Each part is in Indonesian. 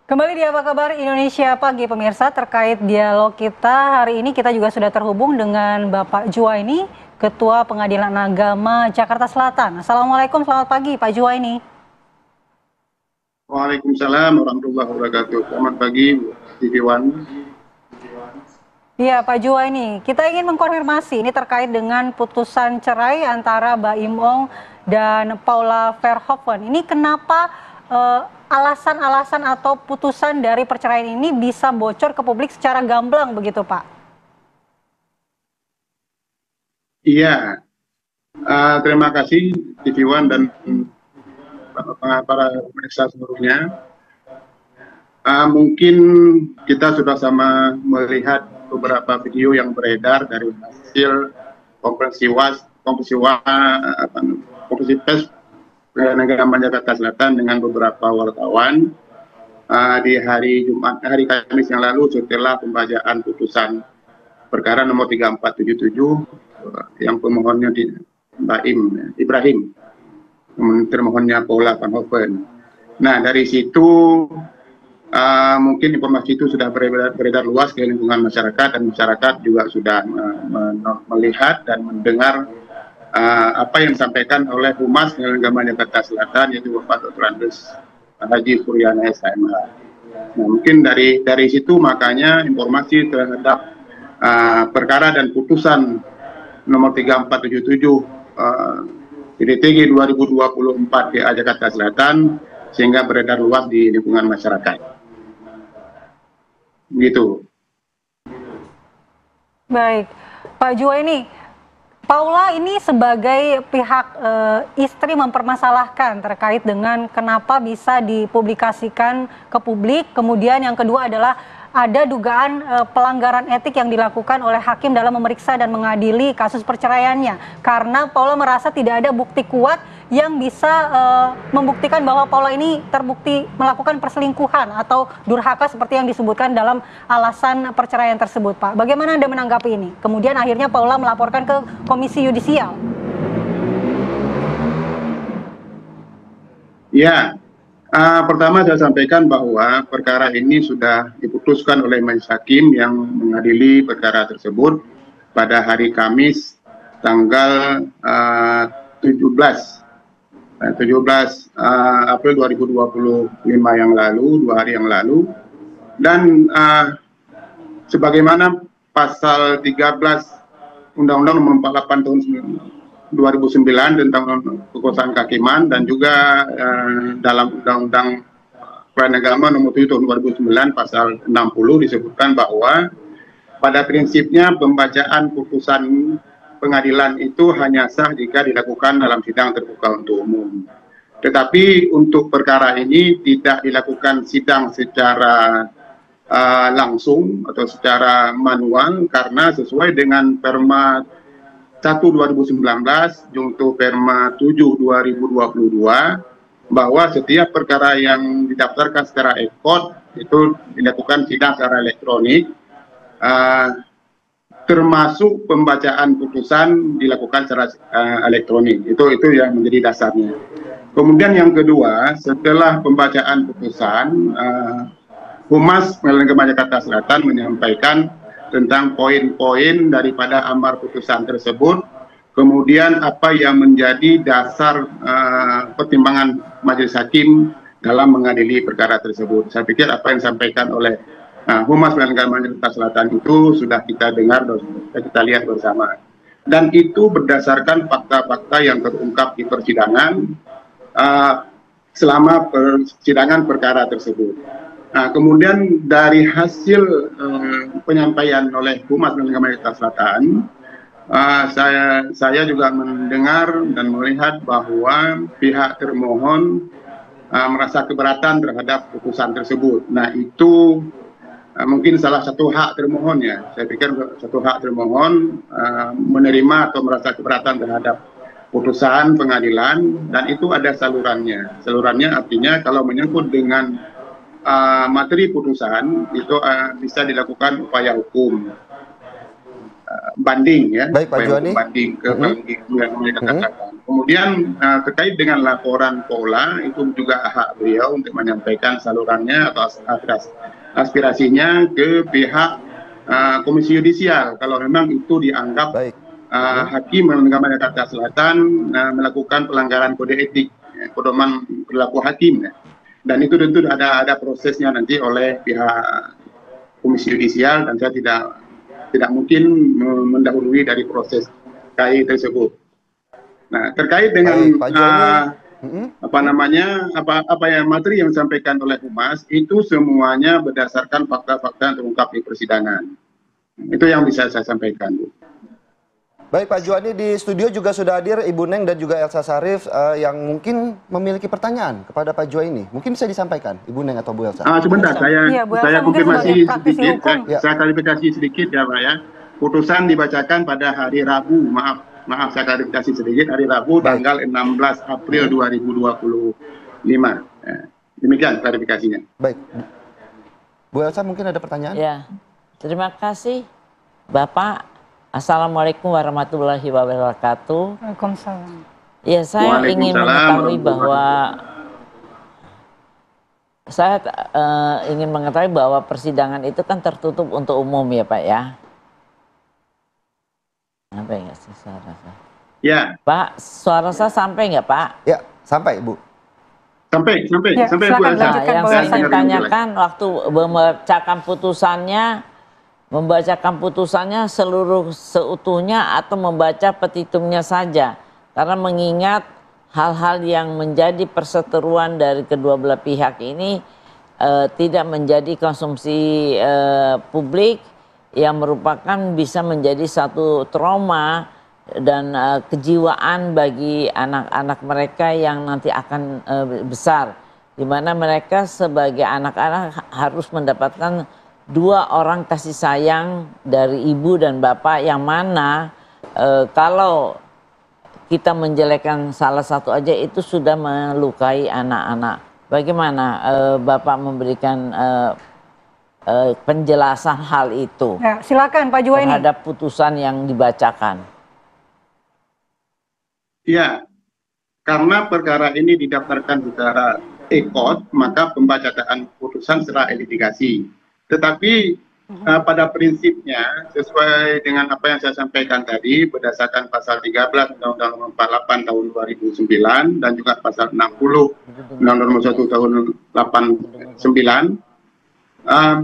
Kembali di Apa Kabar Indonesia Pagi pemirsa, terkait dialog kita hari ini kita juga sudah terhubung dengan Bapak Juwaini, Ketua Pengadilan Agama Jakarta Selatan. Assalamualaikum, selamat pagi Pak Juwaini. Waalaikumsalam warahmatullahi wabarakatuh. Selamat pagi, TV One. Iya Pak Juwaini, kita ingin mengkonfirmasi ini terkait dengan putusan cerai antara Baim Ong dan Paula Verhoeven. Ini kenapa alasan-alasan atau putusan dari perceraian ini bisa bocor ke publik secara gamblang begitu Pak? Iya, terima kasih TV One dan para pemirsa seluruhnya. Mungkin kita sudah sama melihat beberapa video yang beredar dari hasil konferensi pers Negara Jakarta Selatan dengan beberapa wartawan di hari Kamis yang lalu setelah pembacaan putusan perkara nomor 3477 yang pemohonnya di Baim Ibrahim, termohonnya Paula Verhoeven. Nah, dari situ mungkin informasi itu sudah beredar luas ke lingkungan masyarakat, dan masyarakat juga sudah melihat dan mendengar apa yang disampaikan oleh Humas Pengadilan Agama Jakarta Selatan, yaitu Bapak Dr. Andes Haji Suryana SMH. Nah, mungkin dari situ makanya informasi terhadap perkara dan putusan nomor 3477 TG 2024 PA Jakarta Selatan sehingga beredar luas di lingkungan masyarakat. Gitu. Baik, Pak Juwaini, Paula ini sebagai pihak istri mempermasalahkan terkait dengan kenapa bisa dipublikasikan ke publik. Kemudian yang kedua adalah ada dugaan pelanggaran etik yang dilakukan oleh hakim dalam memeriksa dan mengadili kasus perceraiannya. Karena Paula merasa tidak ada bukti kuat yang bisa membuktikan bahwa Paula ini terbukti melakukan perselingkuhan atau durhaka seperti yang disebutkan dalam alasan perceraian tersebut, Pak. Bagaimana Anda menanggapi ini? Kemudian akhirnya Paula melaporkan ke Komisi Yudisial. Ya, pertama saya sampaikan bahwa perkara ini sudah diputuskan oleh majelis hakim yang mengadili perkara tersebut pada hari Kamis tanggal 17 April 2025 yang lalu, 2 hari yang lalu. Dan sebagaimana pasal 13 Undang-Undang Nomor 48 tahun 2009 tentang kekuasaan kehakiman, dan juga dalam Undang-Undang Peradilan Agama Nomor 7 tahun 2009 pasal 60 disebutkan bahwa pada prinsipnya pembacaan putusan pengadilan itu hanya sah jika dilakukan dalam sidang terbuka untuk umum. Tetapi untuk perkara ini tidak dilakukan sidang secara langsung atau secara manual, karena sesuai dengan Perma 1 2019 junto Perma 7 2022 bahwa setiap perkara yang didaftarkan secara e-court itu dilakukan sidang secara elektronik, termasuk pembacaan putusan dilakukan secara elektronik. Itu yang menjadi dasarnya. Kemudian yang kedua, setelah pembacaan putusan, Humas Pengadilan Agama Jakarta Selatan menyampaikan tentang poin-poin daripada amar putusan tersebut, kemudian apa yang menjadi dasar pertimbangan majelis hakim dalam mengadili perkara tersebut. Saya pikir apa yang disampaikan oleh Humas Pengadilan Agama Jakarta Selatan itu sudah kita dengar dan kita lihat bersama. Dan itu berdasarkan fakta-fakta yang terungkap di persidangan selama persidangan perkara tersebut. Nah, kemudian dari hasil penyampaian oleh Humas Pengadilan Agama Jakarta Selatan, saya juga mendengar dan melihat bahwa pihak termohon merasa keberatan terhadap putusan tersebut. Nah, itu mungkin salah satu hak termohon ya. Saya pikir satu hak termohon menerima atau merasa keberatan terhadap putusan pengadilan, dan itu ada salurannya. Salurannya artinya kalau menyangkut dengan materi putusan itu bisa dilakukan upaya hukum banding ya. Baik Pak Juwaini. Banding ke Pengadilan Agama Jakarta Selatan. Kemudian terkait dengan laporan Paula, itu juga hak beliau untuk menyampaikan salurannya atau aspirasinya ke pihak Komisi Yudisial kalau memang itu dianggap hakim Mahkamah Jakarta Selatan melakukan pelanggaran kode etik, pedoman perilaku hakim. Dan itu tentu ada prosesnya nanti oleh pihak Komisi Yudisial, dan saya tidak mungkin mendahului dari proses KI tersebut. Nah, terkait dengan materi yang disampaikan oleh Humas, itu semuanya berdasarkan fakta-fakta yang terungkap di persidangan. Itu yang bisa saya sampaikan, Bu. Baik, Pak Juwani, di studio juga sudah hadir Ibu Neng dan juga Elsa Sarif yang mungkin memiliki pertanyaan kepada Pak Juwani. Mungkin bisa disampaikan, Ibu Neng atau Bu Elsa? Sebentar, saya konfirmasi sedikit, saya klarifikasi sedikit ya, Pak ya. Putusan dibacakan pada hari Rabu, maaf saya klarifikasi sedikit, hari Rabu tanggal 16 April 2025. Demikian klarifikasinya. Baik. Bu Elsa mungkin ada pertanyaan? Ya, terima kasih Bapak. Assalamualaikum warahmatullahi wabarakatuh. Waalaikumsalam. Ya, saya ingin mengetahui bahwa persidangan itu kan tertutup untuk umum ya, Pak ya. Sampai nggak sih suara saya? Ya. Pak, suara saya sampai nggak, Pak? Ya, sampai, Bu. Sampai ya, Bu Elsa. Yang saya ingin tanyakan waktu membacakan putusannya seluruh seutuhnya atau membaca petitumnya saja, karena mengingat hal-hal yang menjadi perseteruan dari kedua belah pihak ini tidak menjadi konsumsi publik yang merupakan bisa menjadi satu trauma dan kejiwaan bagi anak-anak mereka yang nanti akan besar, di mana mereka sebagai anak-anak harus mendapatkan dua orang kasih sayang dari ibu dan bapak, yang mana kalau kita menjelekkan salah satu aja itu sudah melukai anak-anak. Bagaimana Bapak memberikan penjelasan hal itu? Ya, silakan Pak Juwani. Terhadap putusan yang dibacakan. Ya, karena perkara ini didaftarkan secara ekot, maka pembacaan putusan secara litigasi. Tetapi pada prinsipnya sesuai dengan apa yang saya sampaikan tadi berdasarkan pasal 13 Undang-Undang Nomor 48 tahun 2009 dan juga pasal 60 Undang-Undang Nomor 1 tahun 89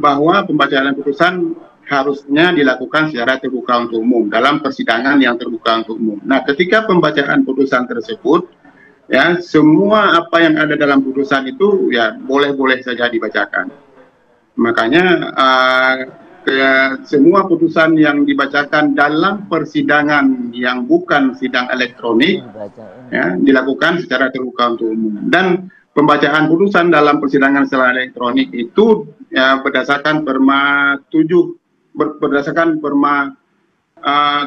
bahwa pembacaan putusan harusnya dilakukan secara terbuka untuk umum dalam persidangan yang terbuka untuk umum. Nah, ketika pembacaan putusan tersebut ya semua apa yang ada dalam putusan itu ya boleh-boleh saja dibacakan. Makanya semua putusan yang dibacakan dalam persidangan yang bukan sidang elektronik ya, dilakukan secara terbuka untuk umum. Dan pembacaan putusan dalam persidangan secara elektronik itu ya, berdasarkan Perma 7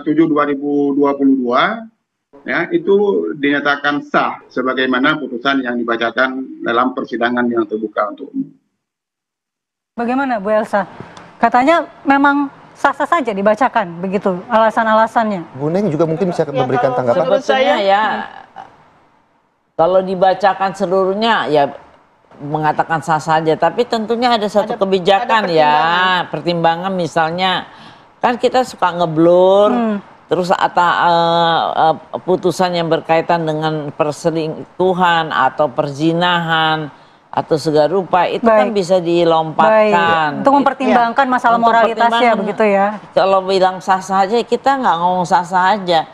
2022 ya, itu dinyatakan sah sebagaimana putusan yang dibacakan dalam persidangan yang terbuka untuk umum. Bagaimana Bu Elsa? Katanya memang sah-sah saja dibacakan, begitu alasan-alasannya. Bu Neng juga mungkin bisa memberikan tanggapan. Sebetulnya ya, kalau dibacakan seluruhnya ya mengatakan sah saja, tapi tentunya ada satu kebijakan ya, pertimbangan misalnya kan kita suka ngeblur, terus putusan yang berkaitan dengan perselingkuhan atau perzinahan atau segala rupa itu kan bisa dilompatkan. Untuk mempertimbangkan masalah moralitasnya begitu ya. Kalau bilang sah-sah aja, kita nggak ngomong sah-sah aja.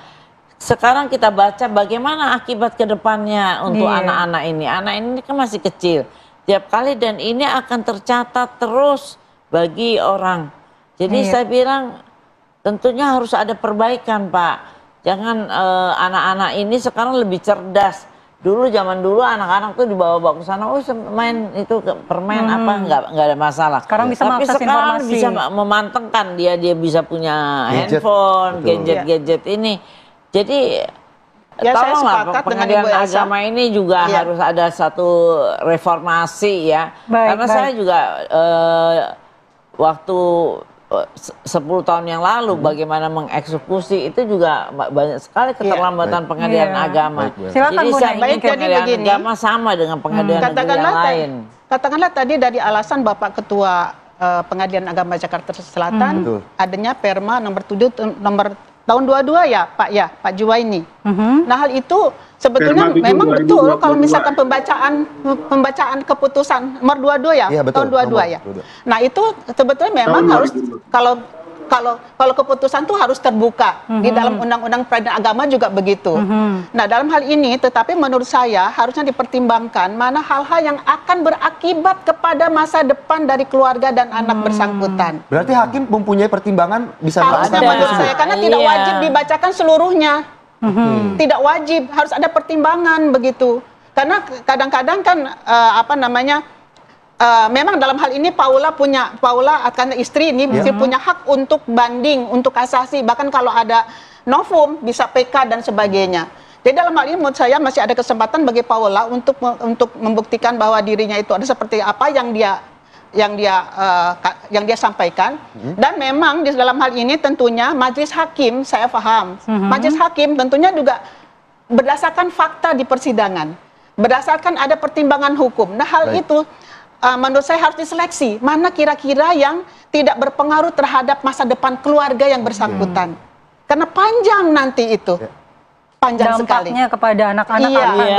Sekarang kita baca bagaimana akibat kedepannya untuk anak-anak ini. Anak ini kan masih kecil. Tiap kali dan ini akan tercatat terus bagi orang. Jadi saya bilang tentunya harus ada perbaikan, Pak. Jangan anak-anak ini sekarang lebih cerdas. Zaman dulu anak-anak tuh dibawa-bawa ke sana, main itu permen apa nggak ada masalah. Sekarang bisa tapi sekarang informasi. bisa memantengkan dia bisa punya handphone, gadget ini. Jadi tolonglah pengadilan agama ini juga harus ada satu reformasi ya. Karena saya juga waktu 10 tahun yang lalu bagaimana mengeksekusi itu juga banyak sekali keterlambatan pengadilan agama. Silakan, Jadi Bu saya Neng. ingin pengadilan agama sama dengan pengadilan negeri yang lain. Katakanlah tadi dari alasan Bapak Ketua Pengadilan Agama Jakarta Selatan adanya Perma nomor 7 tahun 22 ya Pak Juwaini. Nah hal itu sebetulnya memang betul kalau misalkan pembacaan keputusan nomor 22 ya, tahun 22 ya. Nah itu sebetulnya memang harus kalau keputusan itu harus terbuka di dalam Undang-Undang Peradilan Agama juga begitu. Nah dalam hal ini tetapi menurut saya harusnya dipertimbangkan mana hal-hal yang akan berakibat kepada masa depan dari keluarga dan anak bersangkutan. Berarti hakim mempunyai pertimbangan bisa Harusnya menurut saya karena tidak wajib dibacakan seluruhnya. Tidak wajib, harus ada pertimbangan begitu. Karena kadang-kadang kan memang dalam hal ini Paula karena istri ini punya hak untuk banding, untuk kasasi, bahkan kalau ada novum bisa PK dan sebagainya. Jadi dalam hal ini menurut saya masih ada kesempatan bagi Paula untuk membuktikan bahwa dirinya itu ada seperti apa yang dia sampaikan. Dan memang di dalam hal ini tentunya majelis hakim, saya paham, majelis hakim tentunya juga berdasarkan fakta di persidangan, berdasarkan ada pertimbangan hukum. Nah hal itu menurut saya harus diseleksi mana kira-kira yang tidak berpengaruh terhadap masa depan keluarga yang bersangkutan. Karena panjang nanti itu. Panjang sekali. Dampaknya kepada anak-anak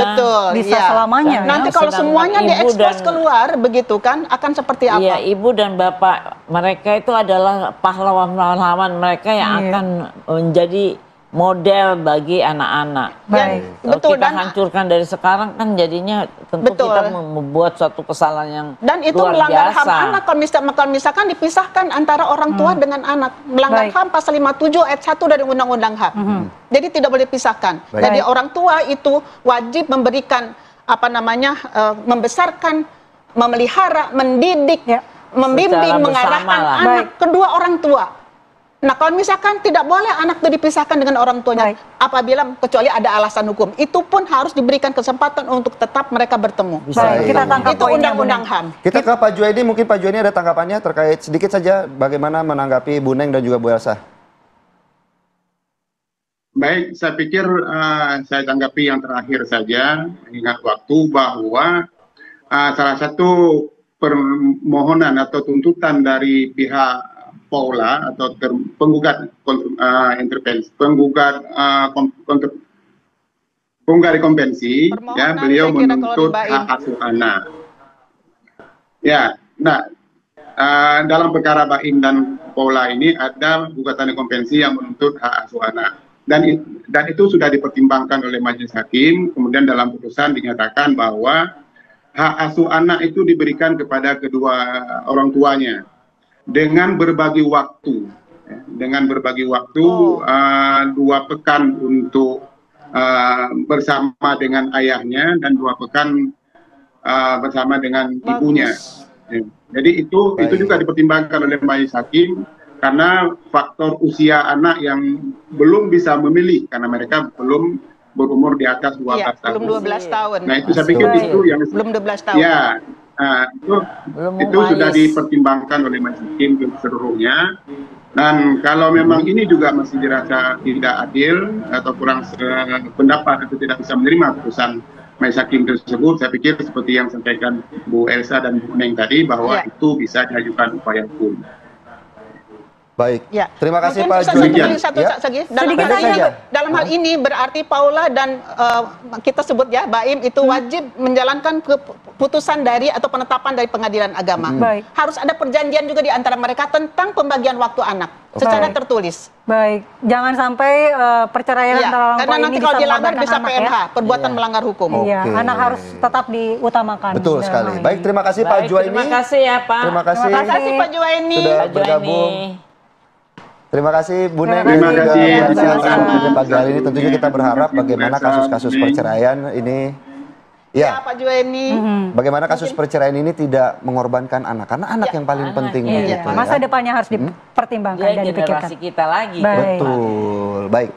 betul. Bisa selamanya. Nanti kalau semuanya diekspos keluar begitu kan akan seperti apa? Iya, ibu dan bapak mereka itu adalah pahlawan-pahlawan mereka yang akan menjadi model bagi anak-anak. Baik. Betul, kita hancurkan dari sekarang kan jadinya tentu kita membuat suatu kesalahan yang dan itu luar melanggar biasa. HAM anak kalau misalkan dipisahkan antara orang tua dengan anak. Melanggar HAM pasal 57 ayat 1 dari Undang-Undang HAM. Jadi tidak boleh dipisahkan. Jadi orang tua itu wajib memberikan membesarkan, memelihara, mendidik, membimbing, mengarahkan anak kedua orang tua. Nah kalau misalkan tidak boleh anak itu dipisahkan dengan orang tuanya, apabila kecuali ada alasan hukum, itu pun harus diberikan kesempatan untuk tetap mereka bertemu. Kita tangkap itu Undang-Undang HAM. Kita ke Pak Juwaini, mungkin Pak Juwaini ada tanggapannya terkait sedikit saja bagaimana menanggapi Bu Neng dan juga Bu Elsa. Baik, saya pikir saya tanggapi yang terakhir saja, mengingat waktu bahwa salah satu permohonan atau tuntutan dari pihak Paula atau penggugat konvensi, ya beliau menuntut hak asuh anak. Ya, nah dalam perkara Baim dan Paula ini ada gugatan konvensi yang menuntut hak asuh anak. Dan itu sudah dipertimbangkan oleh majelis hakim, kemudian dalam putusan dinyatakan bahwa hak asuh anak itu diberikan kepada kedua orang tuanya dengan berbagi waktu, dengan berbagi waktu 2 pekan untuk bersama dengan ayahnya dan 2 pekan bersama dengan ibunya. Jadi itu juga dipertimbangkan oleh majelis hakim karena faktor usia anak yang belum bisa memilih karena mereka belum berumur di atas 12 tahun. Belum 12 tahun. Nah itu saya pikir itu yang belum 12 tahun. Ya. Nah, itu sudah dipertimbangkan oleh majelis hakim seluruhnya. Dan kalau memang ini juga masih dirasa tidak adil atau kurang pendapat atau tidak bisa menerima putusan majelis hakim tersebut, saya pikir seperti yang disampaikan Bu Elsa dan Bu Neng tadi bahwa itu bisa diajukan upaya hukum. Baik. Ya. Terima kasih Mungkin Pak Juwaini. Dalam hal ini berarti Paula dan kita sebut ya Baim itu wajib menjalankan keputusan dari atau penetapan dari pengadilan agama. Harus ada perjanjian juga di antara mereka tentang pembagian waktu anak secara tertulis. Baik, jangan sampai perceraian antara orang tua karena nanti ini kalau dilanggar mengorbankan bisa anak, PNH, perbuatan melanggar hukum. Iya, anak harus tetap diutamakan. Betul sekali. Baik, terima kasih Pak Juwaini. Terima kasih ya Pak. Terima kasih. Terima kasih Pak Juwaini. Sudah bergabung. Terima kasih Bu Neng Terima kasih. atas pagi hari ini. Tentunya kita berharap bagaimana kasus-kasus perceraian ini, ya Pak Juwaini, bagaimana kasus perceraian ini tidak mengorbankan anak, karena anak yang paling penting. Masa depannya harus dipertimbangkan dan dipikirkan. Generasi kita lagi. Baik. Betul, baik.